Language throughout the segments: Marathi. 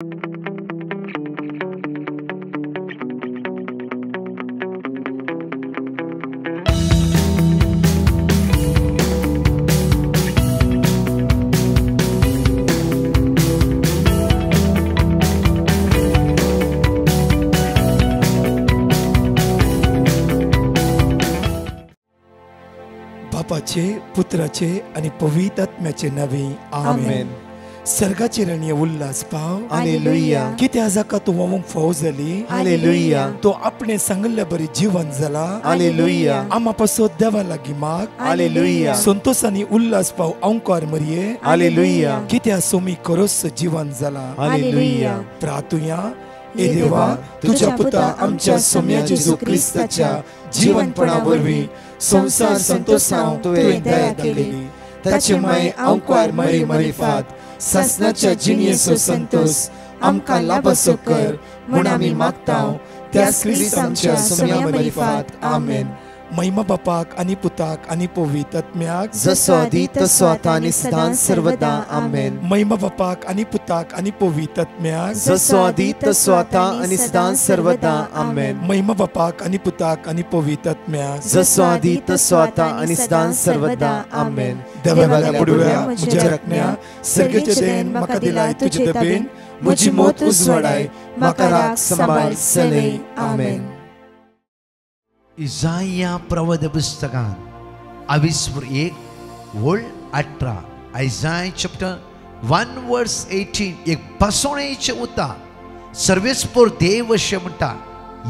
बापाचे, पुत्राचे आणि पवित्र आत्म्याचे नावे आमेन. सर्गाचे रणीय उल्हास पाव. हालेलुया. किती आजाका तू मग फौज झाली. हालेलुया. तो आपणे सांगल्या बरी जीवन झाला. हालेलुया. आम्हापासून देवा लागी माग. हालेलुया. संतोष आणि उल्हास पाव अंकार मरिये. हालेलुया. किती सोमी करोस जीवन झाला. हालेलुया. प्रार्थूया. ए देवा, तुझ्या पुता आमच्या सौम्या जेजू ख्रिस्ताच्या जीवनपणावरवी संसार संतोषाव तुवें दया केली. ताचे माय अंकार मरी मरिफात सासनाच्या जिनियेचो संतोष आमकां लाभसो कर म्हूण आमी मागताव त्या ख्रिस्त आमच्या सौम्या मरिफात. आमेन. महिमा बापाक आणि पुताक आणि पवित्र आत्म्याक जसो आदी तसो आता आनी सदां सर्वदा. आमेन. महिमा बापाक आणि पुताक आणि पवित्र आत्म्याक जसो आदी तसो आता आनी सदां सर्वदा. आमेन. महिमा बापाक आणि पुताक आणि पवित्र आत्म्याक जसो आदी तसो आता आनी सदां सर्वदा. आमेन. देवाला बुडव्या म्हज्या रत्न्या सर्गेचे देण म्हाका दिलाय तुजे दबेन म्हजी मोत उजवाडाय म्हाका राख सांबाळ सलय. आमेन. इसाया प्रवद पुस्तकान 21:18 Isaiah chapter 1:18 एक बसवणेचे उता सर्वेस्पर देव अशें म्हणटा,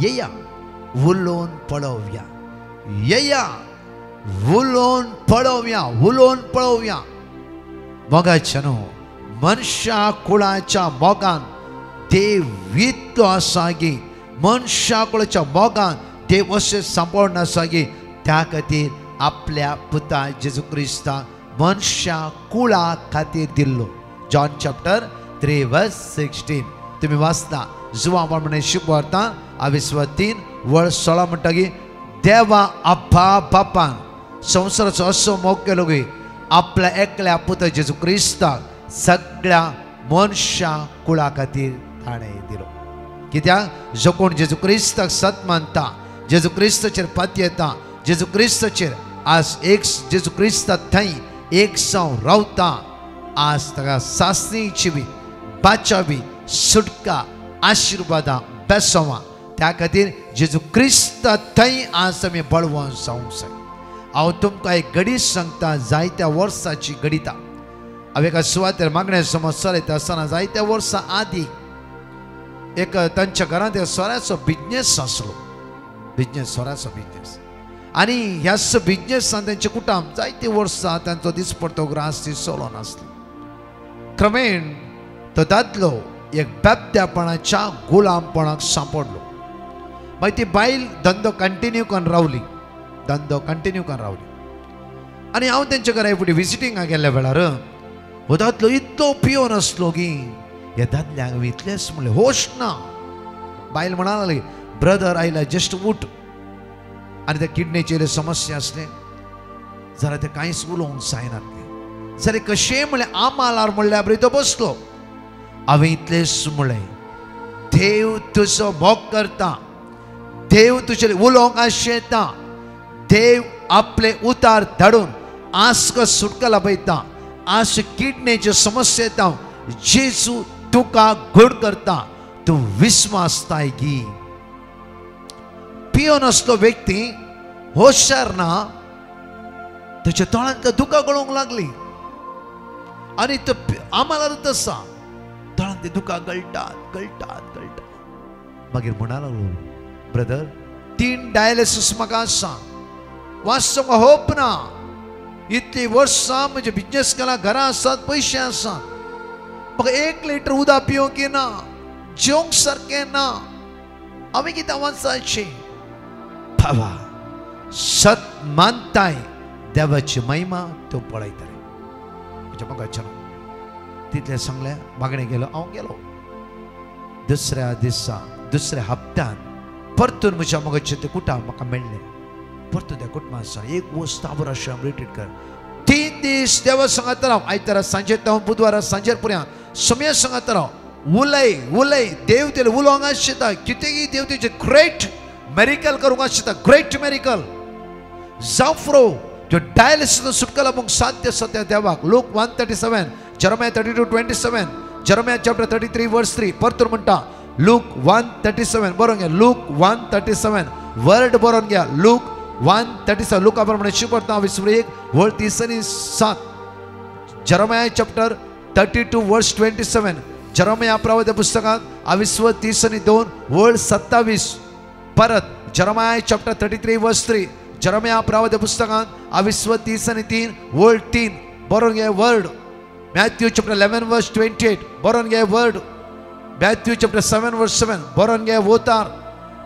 येया उलोवन पळोवया, येया उलोवन पळोवया, उलोवन पळोवया. मोगाच्यानो मनशा कुळाच्या मोगान देव वित्तो आसा गे, मनशा कुळाच्या मोगान देव अशें सांबाळून आसा गे. त्या खातीर आपल्या पुता जेजू क्रिस्ताक मनशा कुळा खातीर दिल्लो. जॉन चॅप्टर 3:16 तुम्ही वाचता. जुवा म्हणे शुभवार्ता 23:16 म्हणटा की देवा अब्बा बापान संवसाराचो असो मोग केलो गे आपल्या एकल्या पुता जेजू क्रिस्ताक सगळ्या मनशा कुळा खातीर ताणें दिलो. कित्याक जो कोण जेजू क्रिस्ताक सत मानता, जेजू क्रिस्ताचेर पात येता, जेजू क्रिस्ताचेर आज एक जेजू क्रिस्ता थंय एक साव रावता, आज ताका सासणीची बी बाचावी सुटका आशिर्वादां बेसोवां. त्या खातीर जेजू क्रिस्ता थंय आज आमी बळवून जावंक जाय. हांव तुमकां एक घडी सांगता, जायत्या वर्सांची घडिता. हांव एका सुवातेर मागणे समज चलयता आसतना जायत्या वर्सां आदीं एक तांच्या घरांत एक सोऱ्याचो बिजनेस आसलो. सोऱ्याचो बिजनेस आनी ह्या बिजनेसान तांचे कुटुंब जायतीं वर्सां तांचो दिसपडतो ग्रास चलो नासलो. क्रमेण तो दादलो एक बेबद्यापणाच्या गुलामपणाक सांपडलो. मागीर ती बायल धंदो कंटिन्यू करून रावली. आनी हांव तेंच्या घरा फुडें विजिटिंगाक गेल्ल्या वेळार हो दादलो इतलो पियो नासलो की ह्या दादल्याक हांवें इतलेंच म्हणलें होश ना. बायल म्हणा लागली, ब्रदर आयला जस्ट उठ. आनी त्या किडनीचेर समस्या असले जाल्यार ते कांयच उलोवंक जायनातले. जाल्यार कशें म्हणलें आमालार म्हणल्या बरी तो बसलो. हांवें इतलेंच म्हणलें, देव तुजो मोग करता, देव तुजेर उलोवंक आशेता, देव आपले उतार धाडून आस्क सुटका लाभयता. आज किडनीचे समस्या येता, जेजू तुका घोड करता, तूं विस्वासताय घी. पियो नसलो व्यक्ती होशार ना, त्याच्या तळांतल्या दुखां गळोवंक लागली. आनी तो आम्हाला तसा तळांतली दुखां गळटात. मागीर म्हणा लागलो, ब्रदर 3 डायलिसीस म्हाका आसा, वाचोंक होप ना. इतली वर्सां म्हणजे बिजनेस केला, घरां आसात, पयशे आसात, म्हाका 1 लिटर उदक पिवंक येना, जेवंक सारकें ना, हांवें कितें वाचपाचें. भावा सत मानताय देवाची महिमा तो पळयतले. म्हणजे म्हाका तितलें सांगलें, मागणे गेलो. हांव गेलो दुसऱ्या दिसा दुसऱ्या हप्त्यान परतून म्हज्या मोगाचें तें कुटुंब म्हाका मेळ्ळें. परतून त्या कुटुंबान सांग एक वस्तावर अशें रिट्रीट कर. 3 दीस देवा सांगात राव. आयतारा सांजे तो बुधवारा सांजेर पर्यंत समय सांगात राव. उलय उलय देव तेल उलोंग आशिता कितेगी देव तेजे ग्रेट मेरिकल करूंक आशिता ग्रेट मेरिकल जाफ्रो जो डायलिसिस सुटकला मग साध्य सत्य देवाक लूक 137 जरमिया 32:27 जरमिया चॅप्टर 33 वर्स 3 परतूर म्हणटा लूक 137 बरोवन घ्या लूक 137 वर्ड बरोवन घ्या लूक 137 लूका प्रमाणे शिकवता 21:37 जरमिया चॅप्टर 32 वर्स 27 जरमिया प्रवादी पुस्तकात 22:2 वर्ड 27 परत जरमिया चॅप्टर 33 वर्स 3 जरमिया प्रवादी पुस्तकात 22:3 वर्ड 3 बरोवन घ्या वर्ड मॅथ्यू चॅप्टर 11 वर्स 28 बरोवन घ्या वर्ड मॅथ्यू चॅप्टर 7 वर्स 7 बरोवन घ्या उतार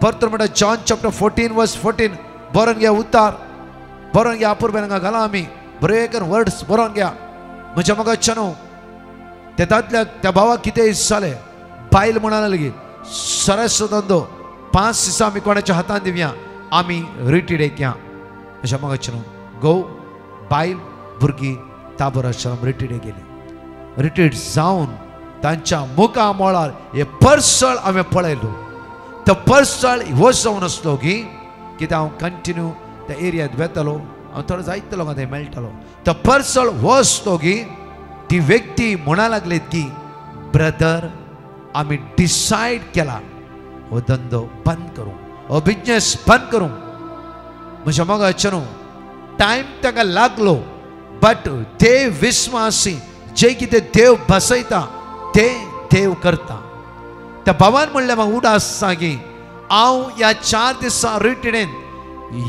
परतूर म्हणटा जॉन चॅप्टर 14 वर्स 14 बरोवन घ्या उतार बरोवन घ्या अपूर्वेंगा घाला आमी बरेकर वर्ड्स बरोवन घ्या म्हज्या मगाच्यानो त्या दादल्याक त्या भावाक कितें जालें बायल म्हणाले लेगीत सरस धंदो 5 दिसां आमी कोणाच्या हातान दिवया आमी रिटिडेक या म्हज्या मगाच्यानो गो बायल भुरगीं ताबोर आश्रम रिटिडेक गेली रिटीड जावन तांच्या मुखा मोळार हे पर्सळ हांवें पळयलो तो पर्सळ हो जावन आसलो की कित्याक हांव कंटिन्यू त्या एरियांत वेतलो हांव थोडो जायतलो थंय मेळटलो तो पर्सळ हो आसलो की ती व्यक्ती म्हणा लागलेत की ब्रदर आम्ही डिसाइड केला हो धंदो बंद करूं हो बिजनेस बंद करूं म्हज्या मोगाच्यानो टायम ताका लागलो बट देव विस्वासी जे कितें देव बसयता ते देव करता त्या भावान म्हणलें म्हाका उडास सांगी हांव ह्या 4 दिसां रिटिडेन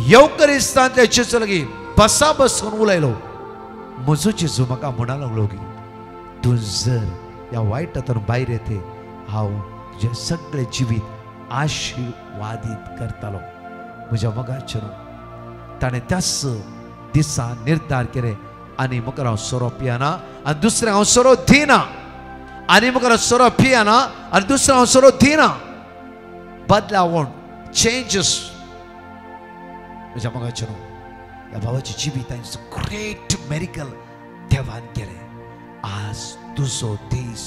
येवकरिस्तांतल्या जेजू लागीं बसा बसून उलयलो म्हजो जेजू म्हाका म्हणा लागलो की तूं जर ह्या वायट हातून भायर येते हांव तुजें सगळें जिवीत आशिर्वादीत करतालो म्हज्या मोगाच्यानो ताणें त्याच दिसा निर्धार केलें आनी मुखार हांव सोरो पियाना आनी दुसऱ्याक हांव सोरो दिना आनी मुखार हांव सोरो पियाना आनी दुसऱ्याक हांव सोरो दिना बदला वोंट चेंजीस म्हज्या मोगाच्यानो ह्या भावाची जिवीत हांवें ग्रेट मेरिकल देवान केलें आज तुजो दीस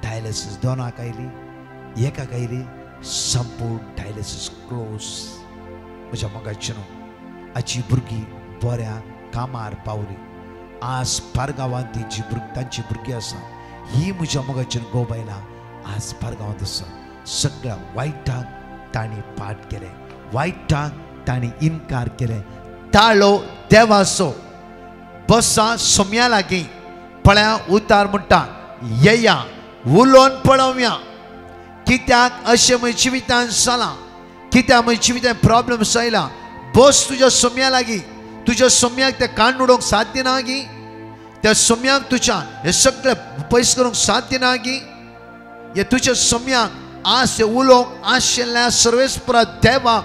डायलिसीस दोनाक आयली एकाक आयली संपूर्ण डायलिसीस क्लोज म्हज्या मोगाच्यानो हाची भुरगीं बऱ्या कामार पावली आज पारगांवांत तांची भुरगीं आसा ही म्हज्या मोगाच्यान गोबायला आज पारगांवांत आसा सगळ्या वायटाक तांणी पाट केले वायटाक तांणी इन्कार केले ताळो देवाचो बसा सोम्या लागीं पळया उतार म्हणटा येया उलोवन पळोवया कित्याक अशें म्हज्या जिवितांत जालां कित्याक म्हज्या जिवितांत प्रॉब्लम्स आयला बस तुज्या सोम्या लागीं तुज्या सोम्याक ते काण उडोवंक साध्य ना गी त्या सोम्याक तुज्या हे सगळें पयस करूंक साध्य ना गी हे तुज्या सोम्याक आज ते उलोवंक आशिल्ल्या सर्वेस्परा देवाक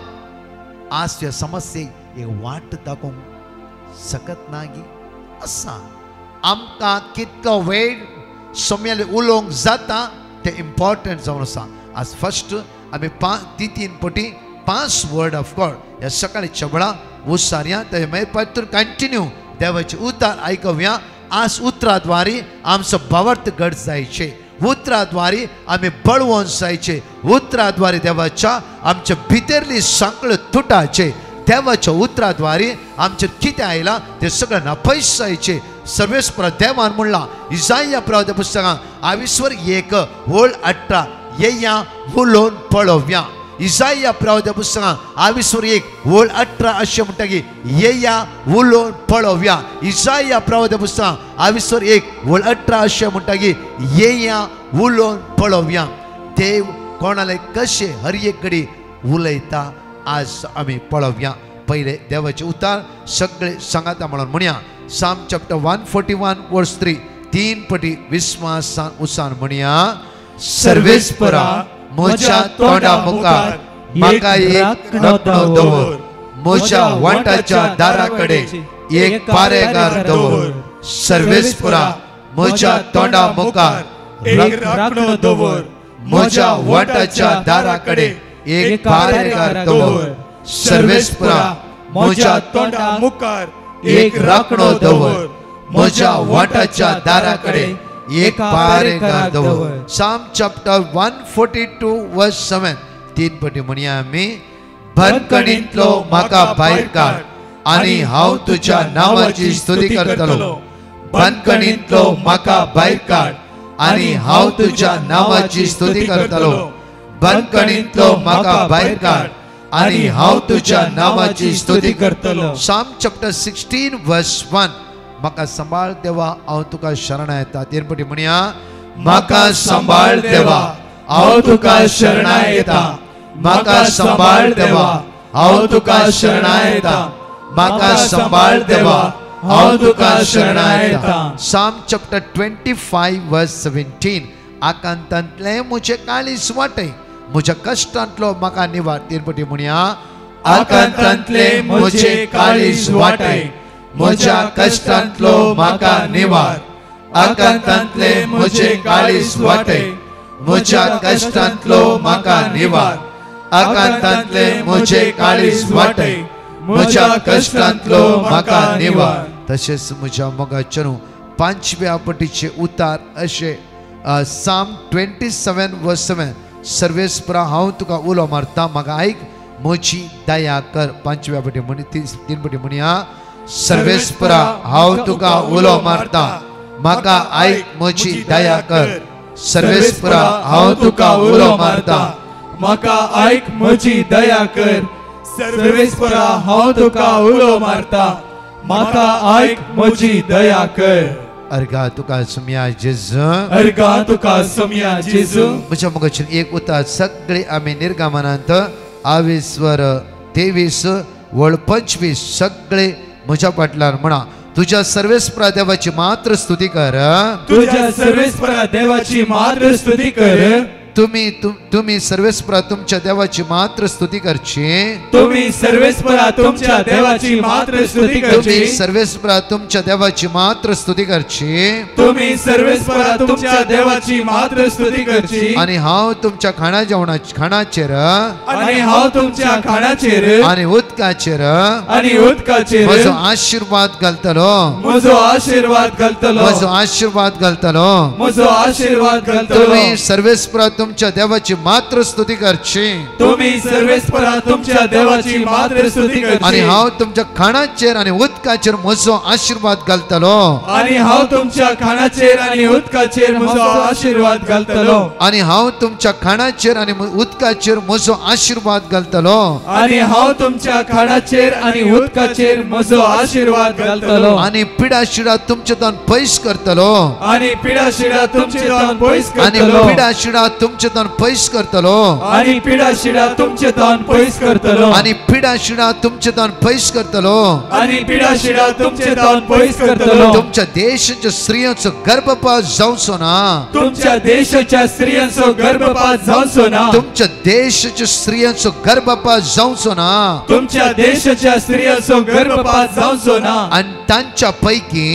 आज त्या समस्येक एक वाट दाखोवंक शकत ना गी आसा आमकां कितलो वेळ सोम्याले उलोवंक जाता ते इम्पॉर्टंट जावन आसा आज फर्स्ट आमी 3 पटी 5 वर्ड ऑफ गॉड ह्या सकाळच्या वेळा उसारया ते मागीर कंटिन्यू देवाचे उतार आयकवया आज उतराद्वारे आमचो भावार्थ घट जायचे उतराद्वारे आमी बळवून जायचे उतराद्वारे देवाच्या आमच्या भितरली सांकळ तुटाचे देवाच्या उतराद्वारे आमचे कितें आयला ते सगळें नापयस जायचे सर्वेस्परा देवान म्हणला इसाया प्रवादी पुस्तकांत 21:18 येया उलोवन पळोवया इसाया प्रवादी पुस्तकांत 21:18 अशें म्हणटा की येया उलोवन पळोवया इसाया प्रवादी पुस्तकांत 21:18 अशें म्हणटा की येया उलोवन पळोवया देव कोणाले कशे हर एक घडी उलयता आज आमी पळोवया पहिले देवाचे उतार सगळे सांगाता म्हणून म्हणया साम चॅप्टर 141 वर्स 3 पटी विस्वासान उसान म्हणया सर्वेस्परा म्हज्या तोंडा मुखार म्हाका एक रत्न दवर म्हज्या वाटाच्या दारा कडेन एक पारेगार दवर सर्वेस्परा म्हज्या तोंडा मुखार एक रत्न दवर म्हज्या वाटाच्या दारा कडेन एक पारेगार दवर सर्वेस्परा म्हज्या तोंडा मुखार एक राखणो दवर म्हज्या वाटाच्या दारा कडेन एक पारेकार दवर. Psalm chapter 142 verse 7 तीन पटी म्हणया आमी. बंदखणींतलो म्हाका भायर काड आनी हांव तुज्या नांवाची स्तुती करतलो. बंदखणींतलो म्हाका भायर काड आनी हांव तुज्या नांवाची स्तुती करतलो. बंदखणींतलो म्हाका भायर काड आनी हांव तुज्या नांवाची स्तुती करतलो. Psalm chapter 16 verse 1 म्हाका सांबाळ देवा हांव तुका शरण येता. तीन पटी म्हणया. म्हाका सांबाळ देवा हांव तुका शरण येता. म्हाका सांबाळ देवा हांव तुका शरण येता. म्हाका सांबाळ देवा हांव तुका शरण येता. Psalm chapter 25 verse 17 आकांतांतले म्हजे काळीज वाटय म्हज्या कश्टांतलो म्हाका निवार. तीन पटी म्हणया. आकांतांतले म्हजे काळीज वाटय म्हज्या कश्टांतलो म्हाका निवार. आकांतांतले म्हजे काळीज वाटय म्हज्या कश्टांतलो म्हाका निवार. आकांतांतले म्हजे काळीज वाटय म्हज्या कश्टांतलो म्हाका निवार. तशेंच म्हज्या मोगाचेरू पांचव्या पटीचे उतार अशे. Psalm 27 verse 7 सर्वेस्परा हांव तुका उलो मारता म्हाका आयक म्हजी दया कर. पांचव्या पटी म्हणी तीन पटी म्हणया. सर्वेस्परा हांव तुका उलो मारता म्हाका आयक म्हजी दया कर. सर्वेस्परा हांव तुका उलो मारता म्हाका आयक म्हजी दया कर. सर्वेस्परा हांव तुका उलो मारता म्हाका आयक म्हजी दया कर. अर्गा तुका सुम्या जेजू. अर्गा तुका सुम्या जेजू. म्हज्या मोगाचेर एक उतार सगळे आमी निर्गमनांत 22 23 वळ 25 सगळे म्हज्या फाटल्यान म्हणा. तुझ्या सर्वेस्परा देवाची मात्र स्तुती कर. तुझ्या सर्वेस्परा देवाची मात्र स्तुती कर. तुम्ही सर्वेस्परा तुमच्या देवाची मात्र स्तुती करची. तुम्ही सर्वेस्परा तुमच्या देवाची मात्र स्तुती करची. तुम्ही सर्वेस्परा तुमच्या देवाची मात्र स्तुती करची. तुम्ही सर्वेस्परा तुमच्या देवाची मात्र स्तुती करची. आणि हांव तुमच्या खाणाचेर आणि हांव तुमच्या खाणाचेर आणि उदकाचेर आणि उदकाचेर म्हजो आशीर्वाद घालतलो. म्हजो आशीर्वाद घालतलो. म्हजो आशीर्वाद घालतलो. म्हजो आशीर्वाद घालतलो. तुम्ही सर्वेस्परा तुमच्या देवाची मात्र स्तुती करची. तुम्ही सर्वेस्परा तुमच्या देवाची मात्र स्तुती करची. आणि हांव तुमच्या खाणाचेर आणि उदकाचेर म्हजो आशीर्वाद घालतलो. आणि हांव तुमच्या खाणाचेर आणि उदकाचेर म्हजो आशीर्वाद घालतलो. आणि हांव तुमच्या खाणाचेर आणि उदकाचेर म्हजो आशीर्वाद घालतलो. आणि हांव तुमच्या खाणाचेर आणि उदकाचेर म्हजो आशीर्वाद घालतलो. आणि पिडा शिडा तुमचेतान पयस करतलो. आणि पिडा शिडा तुमचेतान पयस आणि करतलो. पिडा शिडा तुमचेतान पयस करतलो. आणि पिडा शिडा तुमचेतान पयस करतलो. आणि पिडा शिडा तुमचेतान पयस करतलो. आणि पिडा शिडा तुमचेतान पयस करतलो. तुमच्या देशाच्या स्त्रियांचो गर्भपात जावचो ना. तुमच्या देशाच्या स्त्रियांचो गर्भपात जावचो ना. तुमच्या देशाच्या स्त्रियांचो गर्भपात जावचो ना. तुमच्या देशाच्या स्त्रियांचो गर्भपात जावचो ना. आणि तांच्या पैकी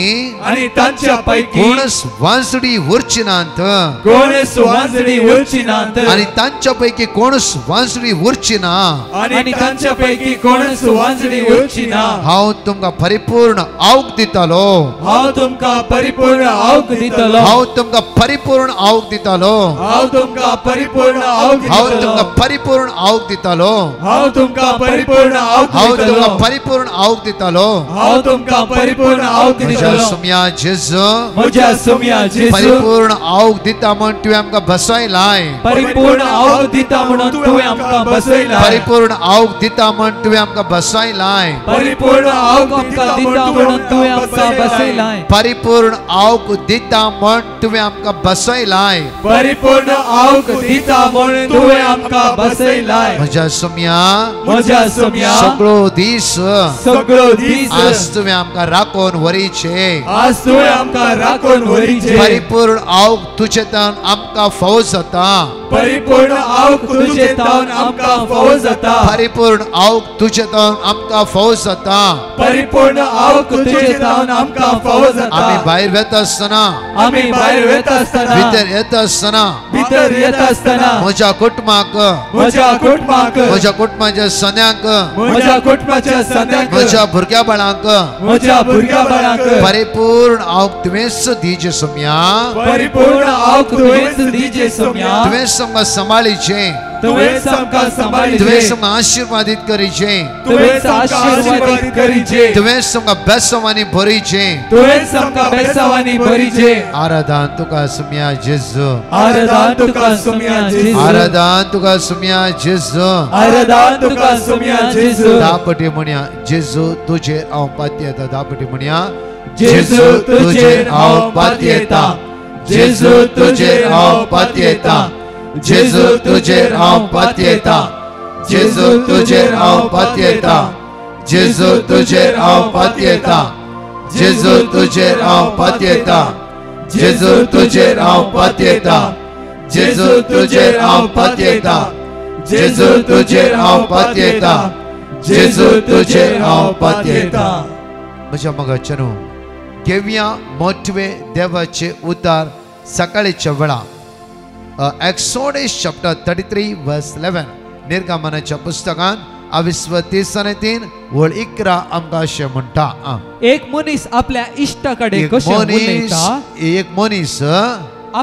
आणि तांच्या पैकी कोणच वांसडी उरची नात. कोणच वांसडी उरची नात. आणि तांच्या पैकी कोणच वांसडी उरची ना. आणि तांच्या पैकी कोणच वांसडी उरची ना. हांव तुमकां परिपूर्ण आऊक दितालो. हांव तुमकां परिपूर्ण आऊक दितलो. हांव तुमकां परिपूर्ण आऊक दितालो. हांव तुमकां परिपूर्ण आऊक हांव दितलो. तुमकां परिपूर्ण आऊक दितालो. हांव तुमकां परिपूर्ण आऊक हांव दितलो. तुमकां परिपूर्ण आऊक दितालो. हांव तुमकां परिपूर्ण आऊक म्हज्या दितलो. सुम्या जेजू. म्हज्या सुम्या जेजू. परिपूर्ण आऊक दिता म्हण तुवें आमकां बसयलाय. परिपूर्ण आऊक दिता म्हणून तुवें आमकां बसयलाय. परिपूर्ण आऊक दिता म्हण तुवें आमकां बसयलाय. परिपूर्ण आऊक दिता म्हणून तुवें आमकां बसयलाय. परिपूर्ण आऊक दिता म्हण तुवें आमकां बसयलाय. परिपूर्ण आऊक दिता म्हणून तुवें आमकां बसयलाय. म्हज्या सुम्या. म्हज्या सुम्या. सगळो दीस सगळो दीस आज तुवें आमकां राखून व्हरीचे. आज तुवें आमकां राखून व्हरीचे. परिपूर्ण आऊक तुजेतान आमकां फावो जाता. परिपूर्ण आऊक तुजेतान आमकां फावो जाता. परिपूर्ण आऊक तुजेतान आमकां फावो जाता. परिपूर्ण आऊक तुजेतान आमकां फावो जाता. आमी भायर वेता आसतना. आमी भायर वेता आसतना. भितर येता आसतना. भितर येता आसतना. म्हज्या कुटुंबाक. म्हज्या कुटुंबाक. म्हज्या कुटुंबाच्या सन्याक. म्हज्या कुटुंबाच्या सद्याक. म्हज्या भुरग्या बाळांक. म्हज्या भुरग्या बाळांक परिपूर्ण आवक तुवेंच दिजे सोम्या परिपूर्ण आवक तुवेंच दिजे सोम्या तुवेंच आमकां सांबाळीचे तुवेंच आमकां सांबाळीचे तुवेंच आमकां आशीर्वादीत करीचे तुवेंच आशीर्वादीत करीचे तुवेंच आमकां बेसांवांनी भरीचे तुवेंच आमकां बेसांवांनी भरीचे आराधन तुका सोम्या जेजू आराधन तुका सोम्या जेजू आराधन तुका सोम्या जेजू आराधन तुका सोम्या जेजू दापटी म्हणया जेजू तुजेर हांव पाती येता दापटी म्हणया जेजू तुजेर हांव पाती येता जेजू तुजेर हांव पाती येता जेजू तुजेर हांव पाती येता जेजू तुजेर हांव पाती येता जेजू तुजेर हांव पाती येता जेजू तुजेर हांव पाती येता जेजू तुजेर हांव पाती येता जेजू तुजेर हांव पाती येता जेजू तुजेर हांव पाती येता जेजू तुजेर हांव पाती येता म्हज्या मोगाचेनो घेवया मोठवे देवाचे उतार सकाळीच्या वेळा Exodus chapter 33 verse 11 निर्गमनाच्या पुस्तकान 23 वळ 11 आमकां अशें म्हणटा एक मनीस आपल्या इश्टाकडे कशें उलयता एक मनीस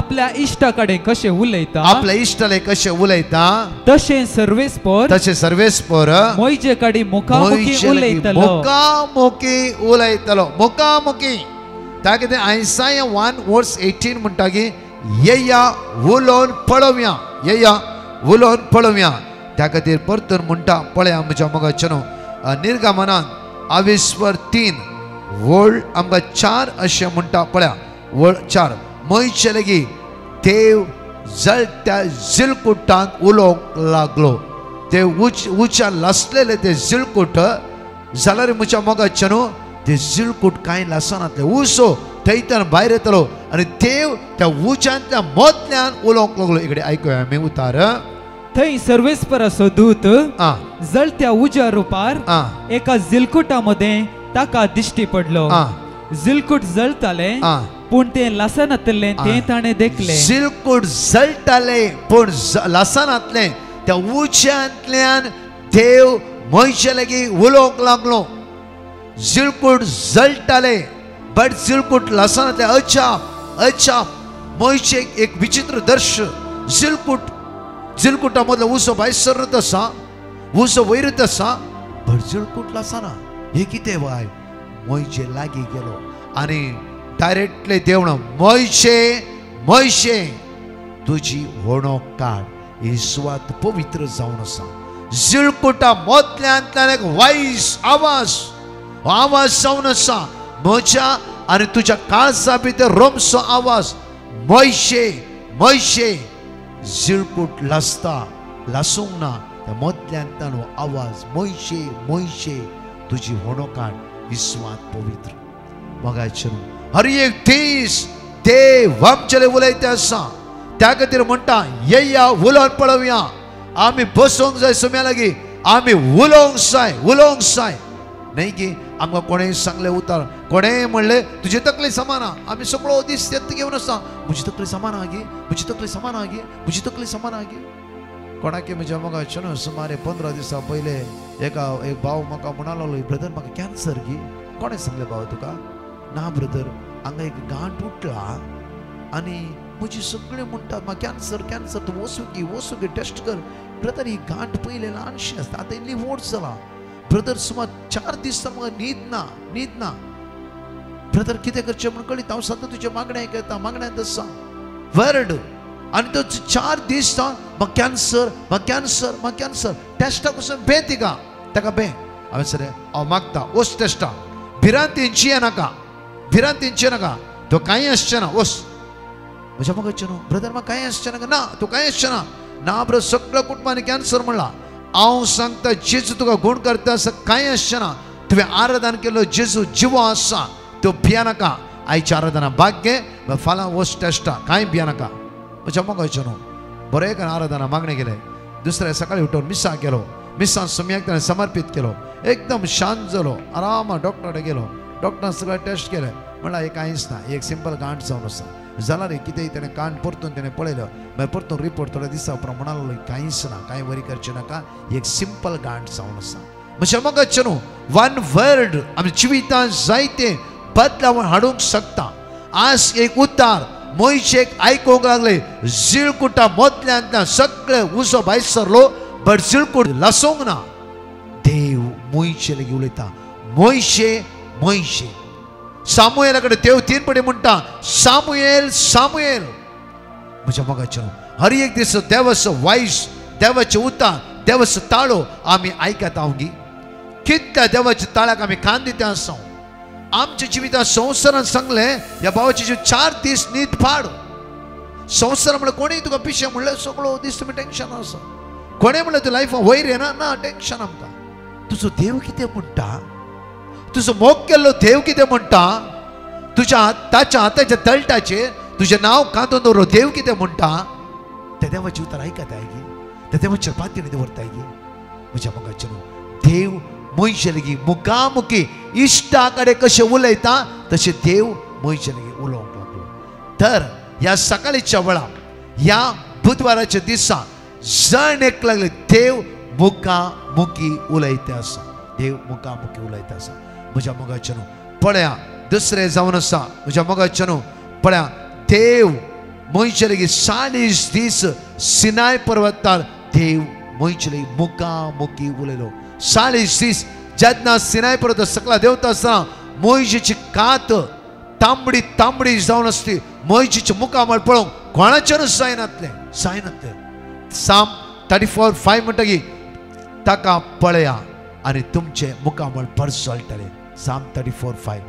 आपल्या इश्टाकडे कशें उलयता आपल्या इश्टाले कशें उलयता तशें सर्वेस्पर तशें सर्वेस्पर मोइजे कडेन मुखामुखी उलयतलो मुखामुखी उलयतलो मुखामुखी ताका ते आयसाया 1 वर्स 18 म्हणटा की येया उलोवन पळोवया येया उलोवन पळोवया त्या खातीर परतून म्हणटा पळया म्हज्या मोगाचेनो निर्गमनान 23 वळ आमकां 4 अशें म्हणटा पळया वळ 4 मोइचे लेगी देव जळत्या जिलकुटांत उलोवंक लागलो ते उच्यान लासलेले ते जिलकुट जाल्यार म्हज्या मोगाचेनो ते जिलकुट कांय लासनातले उसो थंयच्यान भायर येतलो आनी देव त्या उच्यांतल्या मोतल्यान उलोवंक लागलो इकडे आयकुया आमी उतार थंय सर्वेस्पराचो दूत जळत्या उज्या रुपार एका जिलकुटा मध्ये ताका दिश्टी पडलो जिलकुट जळताले पूण ते लासनातले ते ताणे देखले जिलकुट जळटाले पूण लासनातले त्या उच्यांतल्यान देव मोइशे लागीं उलोवंक लागलो जिलकुट जळटाले बट जिलकुट लासनातले अचाप मोइशे एक विचित्र दर्श जिलकुटा मदलो उसो भायर सरत आसा उसो वयरत आसा बट जिलकुट लासना हे कितें बाय मोइशे लागीं गेलो आनी डायरेक्टली देवण मोइशे तुजी वणोक काड ही सुवात पवित्र जावन आसा जिलकुटा मोतल्यांतल्यान एक वायस आवाज जावन आसा म्हज्या आनी तुज्या काळजा भितर रोमचो आवाज मोइशे जिलकुट लासूंक ना त्या मोतल्यांतल्यान हो आवाज मोइशे तुजी वणो काड ही सुवात पवित्र मोगाचेनो हर एक दीस देव आमचेले उलयता आसा त्या खातीर म्हणटा येया उलोवन पळोवया आमी बसोंक जाय सोम्या लागीं आमी उलोवंक जाय न्हय की आमकां कोणें सांगलें उतार कोणें म्हणलें तुजे तकले समान आमी सगळो दीस तेत घेवन आसा म्हजी तकली समान आहा गे म्हजी तकली समान आहा गे कोणाक म्हज्या मोगाचेनो सुमारे 15 दिसां पयले एक भाव म्हाका म्हणूंक लागलो ब्रदर म्हाका कॅन्सर गे कोणें सांगलें भाव तुका ना ब्रदर हांगा एक गांठ उठला आनी म्हजी सगळीं म्हणटात म्हाका कॅन्सर तूं वचू गे टेस्ट कर ब्रदर ही गांठ पयले ल्हानशी आसता आतां इल्ली व्हड जाला ब्रदर सुमार 4 दीस म्हाका न्हीद ना ब्रदर कितें करचें म्हूण कळीत हांव सद्दां तुज्या मागण्यांक येता मागण्यांत आसा वर्ड आनी तो 4 दीस म्हाका कॅन्सर टेस्टाक वचून बे ताका बे हांवें सर हांव मागता वच टेस्टाक भिरांत तेंची नाका तो कांय आसचें ना वच म्हज्या मोगाचें न्हू ब्रदर म्हाका कांय आसचें नाका ना तो कांय आसचें ना ब्रदर सगळ्या कुटुंबांनी कॅन्सर म्हणला हांव सांगता जेजू तुका गूण करता असं कांय आसचें ना तुवें आराधन केलो जेजू जिवो आसा तो भिया नाका आयच्या आराधना भाग घे फाल्यां वच टेस्टा कांय भिया नाका म्हज्या मोगाचें न्हू बरें एक आराधना मागणें गेलें दुसऱ्या सकाळीं उठून मिस्सां केलो मिस्सां सुमयाक ताणें समर्पीत केलो एकदम शांत जालो आराम डॉक्टरा कडेन गेलो डॉक्टरान सगळें टेस्ट केलें म्हणल्यार हें कांयच ना एक सिंपल गांठ जावन आसा जाल्यार कितें ताणें कान परतून ताणें पळयलो मागीर परतून रिपोर्ट थोड्या दिसा उपरांत म्हणूंक लागलो कांयच ना कांय वरी करचें नाका एक सिंपल गांठ जावन आसा म्हणजे मग न्हू वन वर्ड आमच्या जिवितांत जायते बदलावण हाडूंक शकता. आज एक उतार मोयशेक आयकोंक लागले, जिळकुटा मोतल्यांतल्यान सगळे उजो भायर सरलो, बट जिळकूट लसोंक ना. देव मोयशे लागीं उलयता, मोयशे मोयशे. सामुएला कडेन देव 3 फावटी म्हणटा, सामुएल सामुएल. म्हज्या मोगाचें हर एक दीस देवाचो वॉयस, देवाचे उतार, देवाचो ताळो आमी आयकत आहोंगी. कितल्या देवाच्या ताळ्याक आमी कान दिता आसा. आमच्या जिवितांत संवसारान सांगले ह्या भावाचे जीव 4 दीस न्हीद पाड. संवसार म्हणल्यार कोणीय तुका पिशे म्हणल्यार सगळो दीस तुमी टेन्शन आसा. कोणें म्हणल्यार तूं लायफान वयर येना ना टेन्शन आमकां. तुजो देव कितें म्हणटा, तुजो मोग केल्लो देव कितें म्हणटा, ताच्या हाताच्या तळटाचेर तुजें नांव कांतून दवरलो देव कितें म्हणटा, त्या देवाची उतर आयकताय गे, त्या देवाचेर पातळी दवरताय गे. म्हज्या मोगाचें देव मोयशे लेगीत मुखामुखी इश्टा कडेन कशें उलयता तशें देव मोयशे लेगीत उलोवंक लागलो. तर ह्या सकाळीच्या वेळार ह्या बुधवाराच्या दिसा जण एक लागले देव मुखामुखी उलयता आसा. देव मुखामुखी उलयता आसा. म्हज्या मोगाचें पळया दुसरें जावन आसा. म्हज्या मोगाचें पळया देव मोयशे लेगीत 40 दीस सिनाय पर्वतार देव मोयशे लेगीत मुखामुखी उलयलो. 40 दीस जेन्ना सिनाय पर्वत सकला देंवता आसतना मोयशेची कात तांबडी तांबडी जावन आसली. मोयशेच्या मुखामळ पळोवंक कोणाचेरूच जायनातलें. साम 34:5 म्हणटकीर ताका पळया आनी तुमचे मुखामळ परसळटले. साम 34:5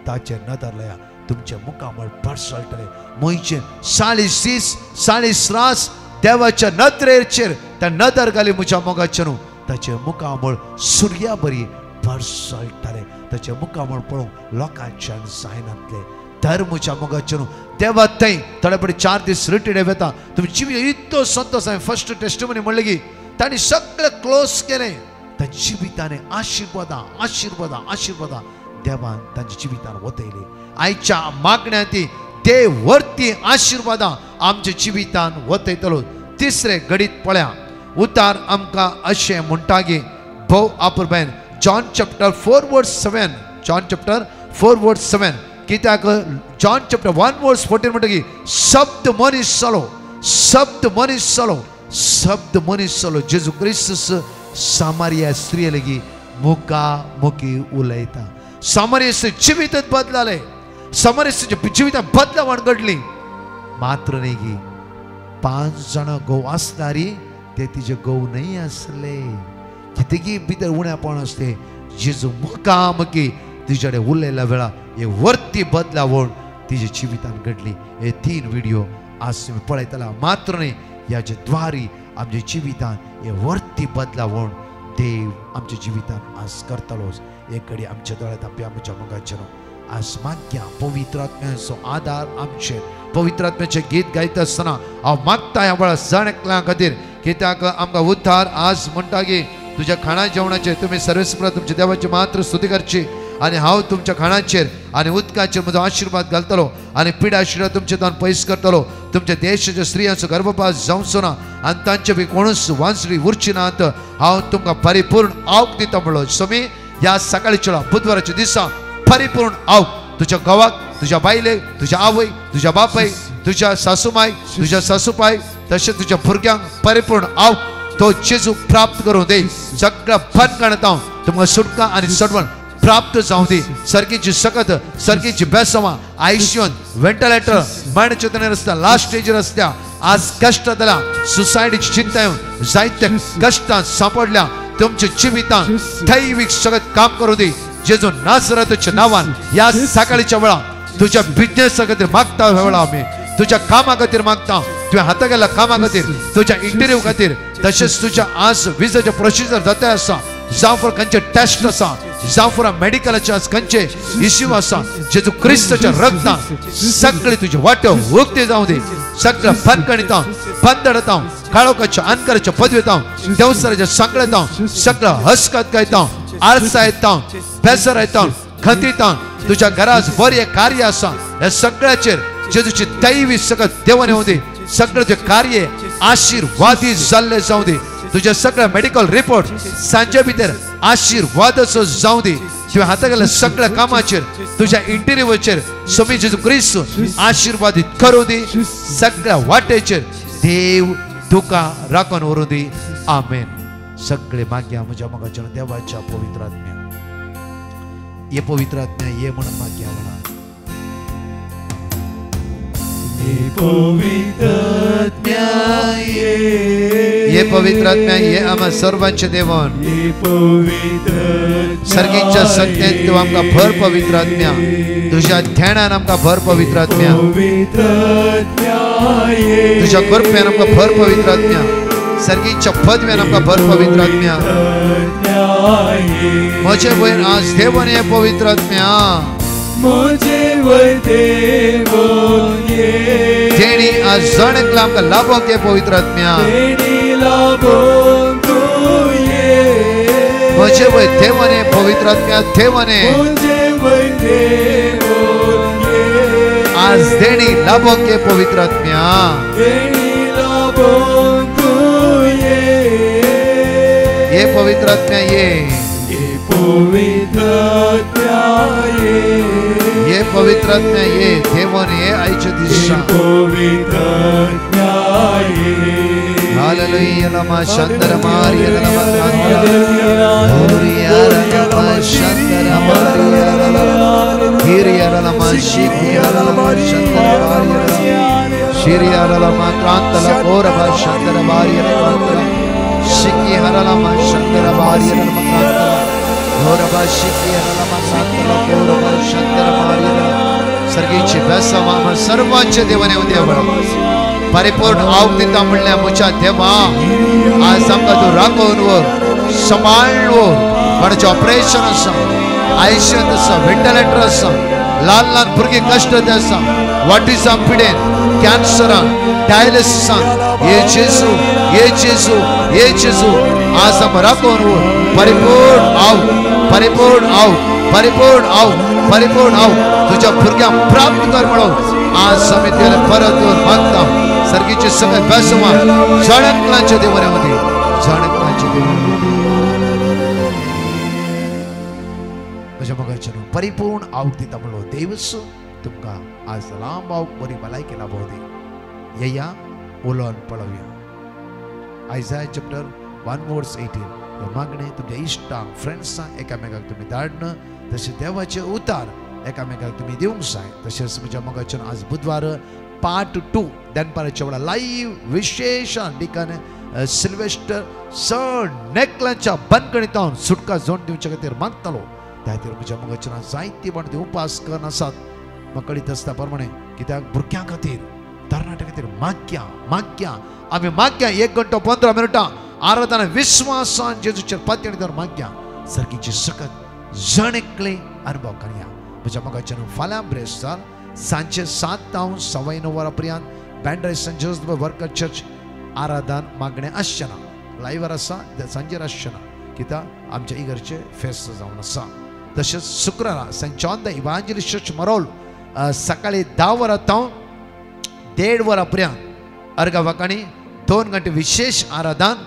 ताचेर नदर लाया, तुमचे मुखामळ परसळटले. मोयशेन 40 दीस 40 रास देवाच्या नदरेचेर त्या नदर घाली. म्हज्या मोगाचें ताचे मुखामळ सुर्या बरी परसळटले. ताचे मुखामळ पळोवंक लोकांच्यान जायनातले. तर म्हज्या मोगाचें देवा थंय थोडे पडे 4 दीस रिटिडे वता. तुमी जिवीत इतलो संतोश हांवें फर्स्ट टेस्टिमनी म्हणलें की तांणी सगळें क्लोज केलें. तांच्या जिवितांनी आशिर्वादां आशिर्वादां आशिर्वादां देवान तांच्या जिवितान वतयली. आयच्या मागण्यांत देव व्हरती आशिर्वादां आमच्या जिवितान वतयतलो. तिसरे घडीत पळया उतार आमकां अशें म्हणटा की भोव आपुरबायन जॉन चॅप्टर 4:7 जॉन चॅप्टर 4:7 कित्याक जॉन चॅप्टर 1:14 म्हणटा की शब्द मनीस जालो, शब्द मनीस जालो, शब्द मनीस जालो. जेजू क्रिस्त सामारिया स्त्री लेगीत मुखामुखी उलयता. सामारिया जिवितच बदलाले. सामारियाच्या जिवितांत बदलावण घडली. मात्र न्ही की 5 जाणां घोव आसतारी ते तिचे घोव न्ही आसले. कितेंकी भितर उणेपण आसले. जेजू मुखामुखी तिचे कडेन उलयल्या वेळार हे वर्ती बदलावण तिच्या जिवितांत घडली. हे 3 व्हिडिओ आज तुम्ही पळयतला. मात्र न्ही ह्याचे द्वारी आमच्या जिवितांत हे वर्ती बदलावण देव आमच्या जिवितांत आज करतलोच. एक घडी आमच्या दोळ्यांत आपल्या आमच्या मोगाचें आज मागया पवित्र आत्म्याचो आदार आमचेर. पवित्र आत्म्याचें गीत गायता आसतना हांव मागता ह्या वेळार जण एकल्या खातीर कित्याक आमकां उद्धार आज म्हणटा की तुज्या खाणा जेवणाचेर तुमी सर्वेस्परा तुमच्या देवाची मात्र स्तुती करची आनी हांव तुमच्या खाणाचेर आनी उदकाचेर म्हजो आशिर्वाद घालतलो आनी पीड आशिर्वाद तुमचे तान पयस करतलो. तुमच्या देशाच्या स्त्रियांचो गर्भपात जावचो ना आनी तांचे बी कोणूच वांसळी उरची नात. हांव तुमकां परिपूर्ण आवक दिता म्हणलो. समी ह्या सकाळीच्या बुधवाराच्या दिसा परिपूर्ण आवक तुझ्या घोवाक, तुझ्या बायलेक, तुझ्या आवयक, तुझ्या बापायक, तुझ्या सासूमायक, तुझ्या सासूपायक तशेंच तुझ्या भुरग्यांक परिपूर्ण आवक तो जेजू प्राप्त करूं दे. सगळ्या बंदकाणांत तुमकां सुटका आनी सडवण प्राप्त जावं दी. सर्गीची सकत, सर्गीची बेसवां, आयसीयून, व्हेंटिलेटर, मरण चिंतनेर आसता, लास्ट स्टेजीर आसता. आज कश्ट जाल्या, सुसायडीची चिंता येवन जायत्या कश्टांत सांपडल्या. तुमच्या जिवितांत दैवीक सगळं काम करूं दी. जेजू नासरताच्या नांवान ह्या सकाळीच्या वेळा तुझ्या बिझनेसा खातीर मागता. ह्या वेळा आमी तुझ्या कामा खातीर मागता. तुवें हाता गेल्या कामा खातीर, तुझ्या इंटरव्यू खातीर, तशेंच तुझ्या आज विजाचे प्रोसिजर जाता आसा, जावं फॉर खंयचे टेस्ट आसा, जावं फॉर मेडिकलाचे आज खंयचे इश्यू आसा. जेजू क्रिस्ताच्या रक्तान सगळे तुजे वाट्यो उक्ती जावं दी. सगळ्या बंदकाणीतां बंदडातां काळोखाच्या अंधकाराच्या पदवेतां देवसराच्या सांकळेतां सगळं हसकत गायतां आळसा येतां बेजार येतां खंतीतां तुझ्या घरात बरें कार्य आसा. ह्या सगळ्याचेर जेजूची दैवी सकत देवान येवं दी. सगळं जे कार्य आशीर्वादी जाल्ले जाऊ दे तुझे सगळं मेडिकल रिपोर्ट सांजे भितर आशीर्वादाचो जाऊ दे तुझ्या हातागेल्या सगळ्या कामाचेर तुझ्या इंटरव्यूचेर स्वामी जेजू ख्रिस्त आशीर्वादित करू दे सगळ्या वाटेचेर देव तुका राखून उरू दी आमेन सगळे माग्या म्हज्या मोगाच्या देवाच्या पवित्र आत्म्या ये पवित्र आत्म्या ये म्हणून माग्या म्हणा ये पवित्र आत्म्या ये आम्हा सर्वांचे देवन सर्गीच्या सत्तेत तू आमका भर पवित्र आत्म्या तुझ्या ध्यानान आमका भर पवित्र आत्म्या तुझ्या कृपेन आमका भर पवित्र आत्म्या सर्गीच्या पदव्यान आमका भर पवित्र आत्म्या म्हजे वयर आज देवन ये पवित्र आत्म्या मुझे जेणी आज जणकला आमका लाभोक ये पवित्र आत्म्या म्हजे वय देवने पवित्र आत्म्या देवने आज देणी लाभोक ये पवित्र आत्म्या ये पवित्र आत्म्या ये पवित्र आत्म्या ये देवन ये आयच्या दिशा हालेलुया लमा शंदर मारिया लमा होरिया लमा शंदर मारिया हिरिया लमा शिकिया लमा शंदर मारिया शिरिया लमा क्रांतला कोरबा शंदर मारिया लमा शिकी हरलमा शंदर मारिया लमा क्रांतला कोरबा शिकी हरलमा क्रांतला कोरबा शंदर मारिया सर्गीची बेसमा सर्वांचे देवने उद्यावळ परिपूर्ण आवडीता म्हणल्या मुच्या देवा आज आमका तू राखून वर सांभाळलो कोणाचे ऑपरेशन आसा आयुष्यात आसा व्हेंटिलेटर आसा ल्हान ल्हान भुरगीं कश्ट आसा ऑटिझम पिडेन कॅन्सरान डायलिसिसान ये जेजू ये जेजू ये जेजू आज आमकां राखून वर परिपूर्ण आव परिपूर्ण आव परिपूर्ण आव परिपूर्ण आव तुझ्या भुरग्यांक प्राप्त कर म्हणून आज आमी तेला परत मागता सर्गीचे सगळे बेसमा जणकलांच्या देवऱ्यामध्ये जणकलांच्या देवऱ्यामध्ये म्हज्या मोगाच्या परिपूर्ण आवडीता म्हणलो देवस तुमकां आज लांब आव बरी भलायकी लाभो दी येया उलोवन पळोवया आयझाया चॅप्टर 1:18 हे मागणे तुमच्या इश्टांक फ्रेंड्सांक एकामेकाक तुम्ही धाडणं तशें देवाचे उतार एकामेकाक तुम्ही दिवंक जाय तशेंच म्हज्या मोगाच्यान आज बुधवार पार्ट 2 दनपाराच्या वेळा लाईव्ह विशेष डिकान सिल्वेस्टर सण नेकलांच्या बनकणीतावन सुटका जोड दिवचे खातीर मागतालो त्या खातीर म्हज्या मोगाच्यान जायती पण उपास करन आसात म्हाका कळीत आसता प्रमाणे कित्याक भुरग्यां खातीर तरणाट्यां खातीर माग्या माग्या आमी माग्या 1 घंटो 15 मिनटां आराधना विश्वासान जेजूचेर पातळीदार माग्या सर्गीची सकत जणकले अनुभव करया म्हज्या मोगाच्यान फाल्यां ब्रेस्तार सांचे 7 ta 9:15 वरां पर्यंत बँड्राय सेंट जोसेफ वर्कर चर्च आराधन मागणे आसचेना लायव्हर आसा सांजेर आसचेना कित्याक आमच्या इगर्चे फेस्त जावन आसा तशेंच शुक्रारा saint John the evangelist church Marol सकाळी 10 वरां ta 1:30 वरां पर्यंत अर्घवाकाणी 2 घंटे विशेष आराधन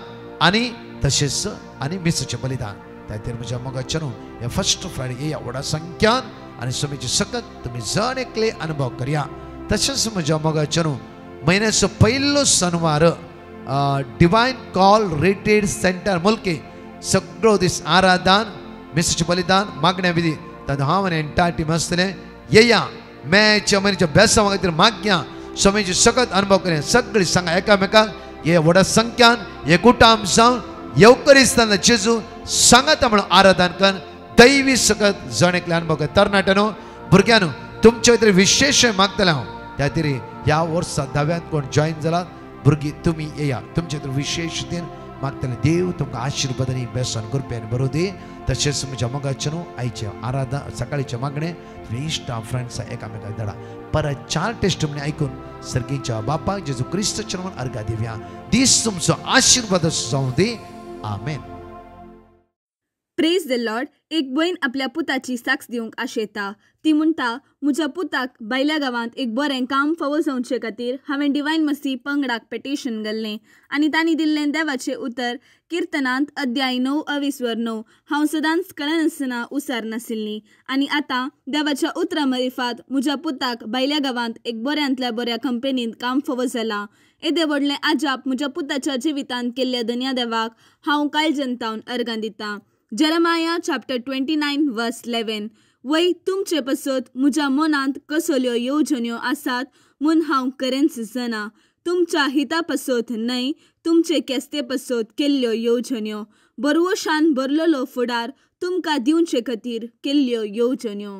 आणि तशेंच आणि मिसचे बलिदान त्या खातीर म्हज्या मोगाच्यान हे फर्स्ट फ्रायडे या व्हडा संख्यान आणि स्वामीची सकत तुम्ही जण एकले अनुभव करया तशेंच म्हज्या मोगाच्यान म्हयन्याचो पयलो शनिवार डिवायन कॉल रिट्रीट सेंटर मुलके सगळो दीस आराधन मिसचे बलिदान मागण्या विधी तातूंत हांव आनी एंटायर टीम आसतलें येया मॅच म्हयन्याच्या बेसांवा खातीर मागया स्वामीची सकत अनुभव करया सगळीं सांगा एकामेकाक हे व्हडा संख्यान हे कुटाम जावन येवकरिस्तान जेजू सांगाता म्हणून आराधन कर दैवी सकत जण एकले अनुभव कर तरणाट्यानो भुरग्यानो तुमचे भितर विशेष मागतले हांव त्या खातीर ह्या वर्सा 10व्यान कोण जॉईन जालात भुरगीं तुमी येया तुमचे भितर विशेश दिन मागतले देव तुमकां आशिर्वादांनी बेसन कृपेन बरो दी तशेंच म्हज्या मोगाच्यान आयचे आराधन सकाळीचे मागणे तुमी इश्टां फ्रेंड्सां एकामेकाक धाडा परत 4 टेस्टमनी आयकून सर्गीच्या बापाक जेजू क्रिस्ताच्या नांवान अर्घा दिवया दीस तुमचो आशिर्वाद जावं दी आमेन. Praise the lord. एक बहीण आपल्या पुताची साक्ष दिवंक आशेता. ती म्हणटा, म्हज्या पुताक भायल्या गांवांत एक बरें काम फावो जावचे खातीर हांवें डिवायन मसी पंगडाक पेटिशन घाल्लें आनी तांणी दिल्लें देवाचें उतर किर्तनांत अध्याय 9:20-9. हांव सदांच कळनासतना उसार नाशिल्ली आनी आतां देवाच्या उतरा मरिफात म्हज्या पुताक भायल्या गांवांत एक बऱ्यांतल्या बऱ्या कंपनींत काम फावो जालां. येदे व्हडलें आजाप म्हज्या पुताच्या जिवितांत केल्ल्या धन्या देवाक हांव काळजंतावन अर्गां दितां. Jeremiah chapter 29:11. वय तुमचे पसत म्हज्या मनांत कसल्यो येवजण्यो आसात म्हूण हांव करेंच जाणा. तुमच्या हिता पसत न्हय, तुमचे केस्ते पसत केल्ल्यो येवजण्यो. बरवशान भरलेलो फुडार तुमकां दिवचे खातीर केल्ल्यो येवजण्यो.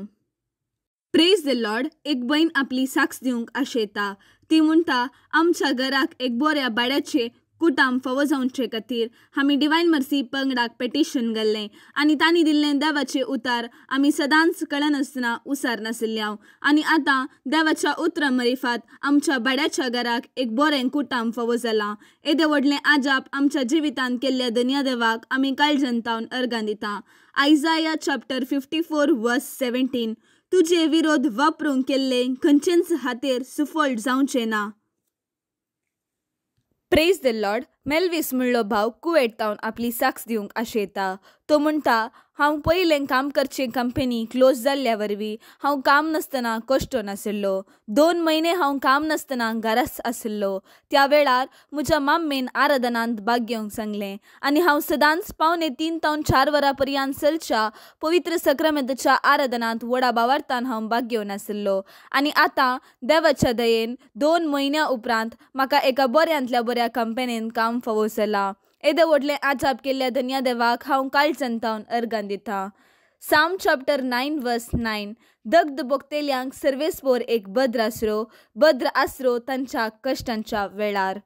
Praise the lord. एक बहीण आपली साक्ष दिवंक आशेता. ती म्हणटा, आमच्या घराक एक बऱ्या भाड्याचे कुटाम फावो जावचे खातीर आमी डिवायन मर्सी पंगडाक पेटिशन घाल्लें आनी तांणी दिल्लें देवाचें उतार आमी सदांच कळनासतना उसार नाशिल्ल्या आनी आतां देवाच्या उतरा मरिफात आमच्या भाड्याच्या घराक एक बरें कुटाम फावो जालां. येदे व्हडलें आजाप आमच्या जिवितांत केल्ल्या धन्या देवाक आमी काळजंतावन अर्गां दिता. आयजाया चॅप्टर 54:17. तुजे विरोध वापरूंक केल्लें खंयचेंच हातेर सुफळ जावचें ना. Praise the Lord. मेल्वीस म्हणलो भाव कुवेटावन आपली साक्ष दिवंक आशेता. तो म्हणटा, हांव पयलें काम करचें कंपनी क्लोज जाल्ल्या वरवीं हांव काम नासतना कश्ट नाशिल्लो. 2 म्हयने हांव काम नासतना घराच आशिल्लो. त्या वेळार म्हज्या माम्मेन आराधनांत भाग घेवंक सांगलें आनी हांव सदांच 3:30 वरां पर्यंत चलच्या पवित्र सक्रामेंताच्या आराधनांत व्हडा भावार्थान हांव भाग घेवन आशिल्लो. आनी आतां देवाच्या दयेन 2 म्हयन्या उपरांत म्हाका एका बऱ्यांतल्या बऱ्या कंपनीन काम फावो जालां. येदे व्हडलें आजाप केल्ल्या धन्या देवाक हांव काळजंतावन अर्गां दितां. साम चॅप्टर 9:9. दग्ध भोगतेल्यांक सर्वेस्पोर एक भद्र आसरो तांच्या कश्टांच्या वेळार.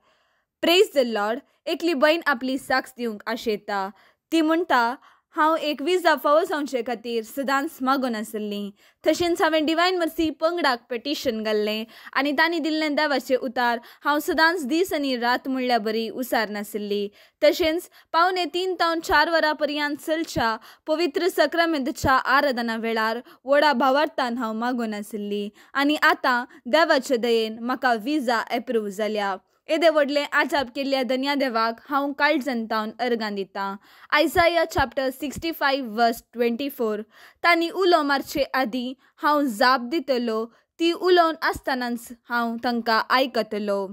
Praise the Lord. एकली बहीण आपली साक्ष दिवंक आशेता. ती म्हणटा, हांव एक विजा फावो जावचे खातीर सदांच मागून आशिल्लीं. तशेंच हांवें डिवायन मर्सी पंगडाक पेटिशन घाल्लें आनी तांणी दिल्लें देवाचें उतार हांव सदांच दीस आनी रात म्हणल्या बरी उसार नाशिल्ली. तशेंच 3:30 वरां पर्यंत चलच्या पवित्र सक्रामेंताच्या आराधना वेळार व्हडा भावार्थान हांव मागून आशिल्ली आनी आतां देवाचे दयेन म्हाका विजा एप्रूव जाल्या. येदे व्हडलें आजाप केल्ल्या धन्या देवाक हांव काळजंतावन अर्गां दितां. आयजाया चॅप्टर 65:24. तांणी उलो मारचे आदीं हांव जाप दितलो, ती उलोवन आसतनाच हांव तांकां आयकतलो.